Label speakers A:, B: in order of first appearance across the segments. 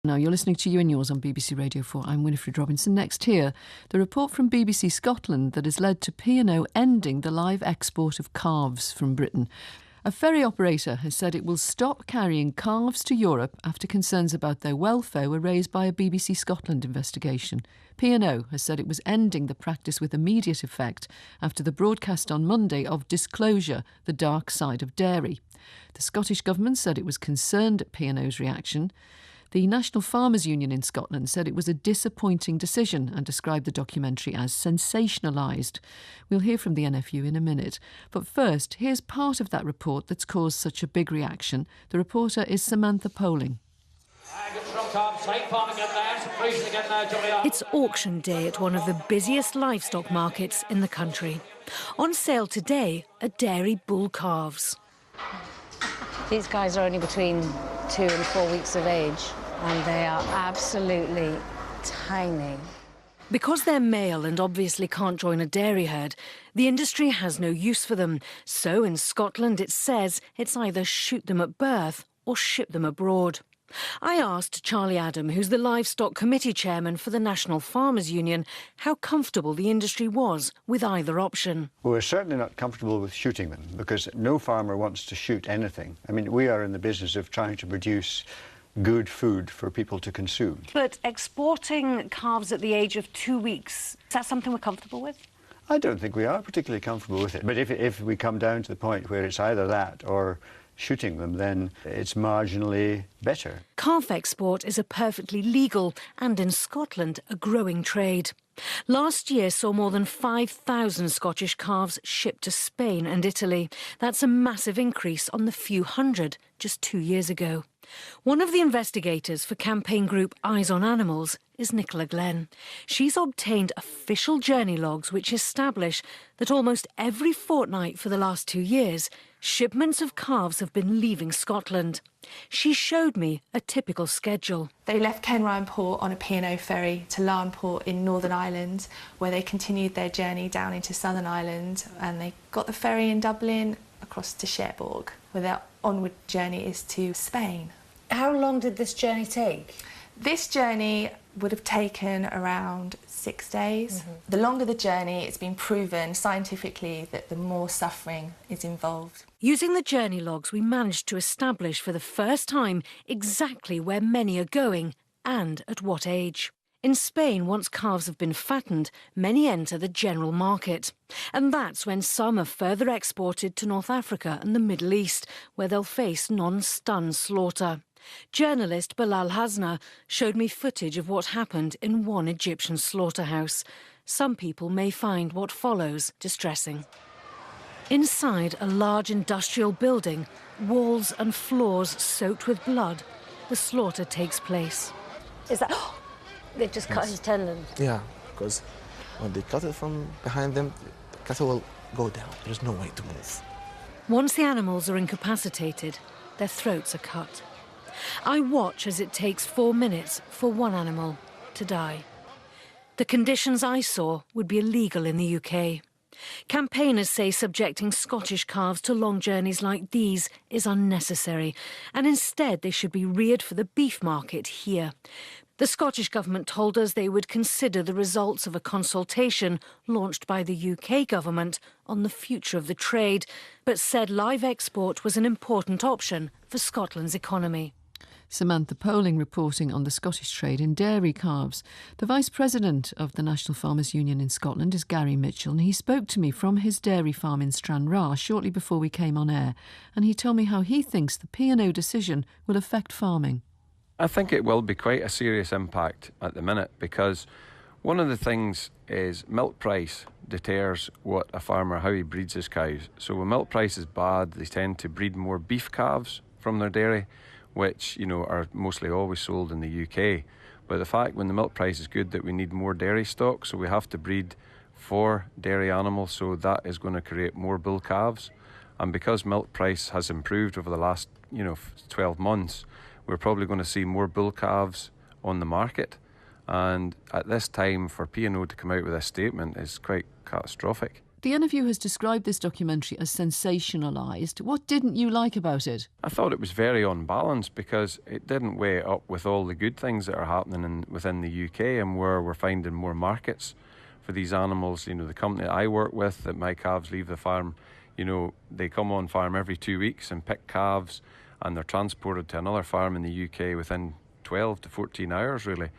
A: Now, you're listening to You and Yours on BBC Radio 4. I'm Winifred Robinson. Next here, the report from BBC Scotland that has led to P&O ending the live export of calves from Britain. A ferry operator has said it will stop carrying calves to Europe after concerns about their welfare were raised by a BBC Scotland investigation. P&O has said it was ending the practice with immediate effect after the broadcast on Monday of Disclosure, the Dark Side of Dairy. The Scottish Government said it was concerned at P&O's reaction. The National Farmers Union in Scotland said it was a disappointing decision and described the documentary as sensationalised. We'll hear from the NFU in a minute. But first, here's part of that report that's caused such a big reaction. The reporter is Samantha Poling.
B: It's auction day at one of the busiest livestock markets in the country. On sale today are dairy bull calves.
C: These guys are only between 2 and 4 weeks of age, and they are absolutely tiny.
B: Because they're male and obviously can't join a dairy herd, the industry has no use for them. So in Scotland it says it's either shoot them at birth or ship them abroad. I asked Charlie Adam, who's the Livestock Committee Chairman for the National Farmers Union, how comfortable the industry was with either option.
D: Well, we're certainly not comfortable with shooting them because no farmer wants to shoot anything. I mean, we are in the business of trying to produce good food for people to consume.
B: But exporting calves at the age of 2 weeks, is that something we're comfortable with?
D: I don't think we are particularly comfortable with it. But if we come down to the point where it's either that or shooting them, then it's marginally better.
B: Calf export is a perfectly legal and, in Scotland, a growing trade. Last year saw more than 5,000 Scottish calves shipped to Spain and Italy. That's a massive increase on the few hundred just 2 years ago. One of the investigators for campaign group Eyes on Animals is Nicola Glenn. She's obtained official journey logs which establish that almost every fortnight for the last 2 years, shipments of calves have been leaving Scotland. She showed me a typical schedule.
E: They left Kenryan Port on a P&O ferry to Larne Port in Northern Ireland, where they continued their journey down into Southern Ireland, and they got the ferry in Dublin across to Cherbourg, where their onward journey is to Spain.
C: How long did this journey take?
E: This journey would have taken around 6 days. The longer the journey, it's been proven scientifically that the more suffering is involved.
B: Using the journey logs, we managed to establish for the first time exactly where many are going and at what age. In Spain, once calves have been fattened, many enter the general market. And that's when some are further exported to North Africa and the Middle East, where they'll face non-stun slaughter. Journalist Bilal Hasna showed me footage of what happened in one Egyptian slaughterhouse. Some people may find what follows distressing. Inside a large industrial building, walls and floors soaked with blood, the slaughter takes place.
C: Is that... They've just cut his tendon?
F: Yeah, because when they cut it from behind them, the cattle will go down. There's no way to move.
B: Once the animals are incapacitated, their throats are cut. I watch as it takes 4 minutes for one animal to die. The conditions I saw would be illegal in the UK. Campaigners say subjecting Scottish calves to long journeys like these is unnecessary, and instead they should be reared for the beef market here. The Scottish Government told us they would consider the results of a consultation launched by the UK Government on the future of the trade, but said live export was an important option for Scotland's economy.
A: Samantha Poling reporting on the Scottish trade in dairy calves. The Vice President of the National Farmers Union in Scotland is Gary Mitchell, and he spoke to me from his dairy farm in Stranraer shortly before we came on air, and he told me how he thinks the P&O decision will affect farming.
G: I think it will be quite a serious impact at the minute, because one of the things is milk price deters what a farmer, how he breeds his cows. So when milk price is bad, they tend to breed more beef calves from their dairy, which, you know, are mostly always sold in the UK. But the fact when the milk price is good that we need more dairy stock, so we have to breed for dairy animals, so that is going to create more bull calves. And because milk price has improved over the last, 12 months, we're probably going to see more bull calves on the market. And at this time, for P&O to come out with a statement is quite catastrophic.
A: The NFU has described this documentary as sensationalised. What didn't you like about it?
G: I thought it was very unbalanced because it didn't weigh it up with all the good things that are happening within the UK and where we're finding more markets for these animals. You know, the company that I work with, that my calves leave the farm, you know, they come on farm every 2 weeks and pick calves, and they're transported to another farm in the UK within 12 to 14 hours, really.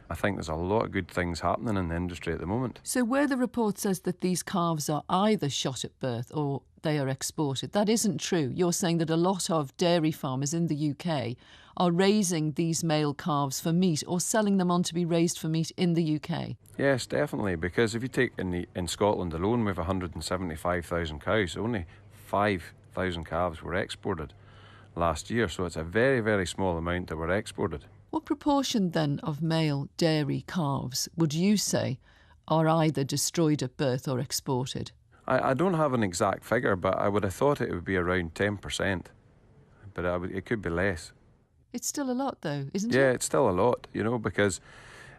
G: I think there's a lot of good things happening in the industry at the moment.
A: So where the report says that these calves are either shot at birth or they are exported, that isn't true. You're saying that a lot of dairy farmers in the UK are raising these male calves for meat or selling them on to be raised for meat in the UK?
G: Yes, definitely, because if you take in Scotland alone, we have 175,000 cows. Only 5,000 calves were exported last year, so it's a very, very small amount that were exported.
A: What proportion then of male dairy calves would you say are either destroyed at birth or exported?
G: I don't have an exact figure, but I would have thought it would be around 10%, but it could be less.
A: It's still a lot though, isn't it?
G: Yeah, it's still a lot, you know, because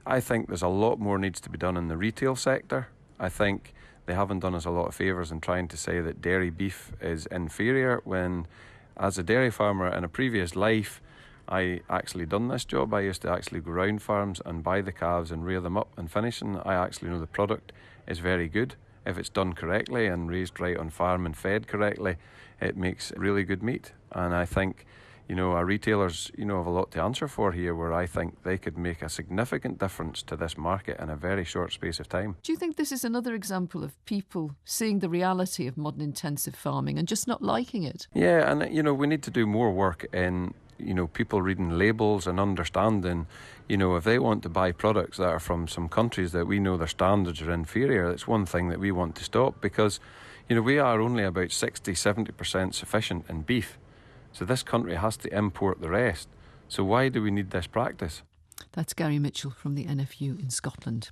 G: I think there's a lot more needs to be done in the retail sector. I think they haven't done us a lot of favours in trying to say that dairy beef is inferior when, as a dairy farmer in a previous life, I actually done this job. I used to actually go round farms and buy the calves and rear them up and finish, and I actually know the product is very good. If it's done correctly and raised right on farm and fed correctly, it makes really good meat. And I think, you know, our retailers, you know, have a lot to answer for here, where I think they could make a significant difference to this market in a very short space of time.
A: Do you think this is another example of people seeing the reality of modern intensive farming and just not liking it?
G: Yeah, and, you know, we need to do more work in, you know, people reading labels and understanding, you know, if they want to buy products that are from some countries that we know their standards are inferior, that's one thing that we want to stop, because, you know, we are only about 60-70% sufficient in beef. So this country has to import the rest. So why do we need this practice?
A: That's Gary Mitchell from the NFU in Scotland.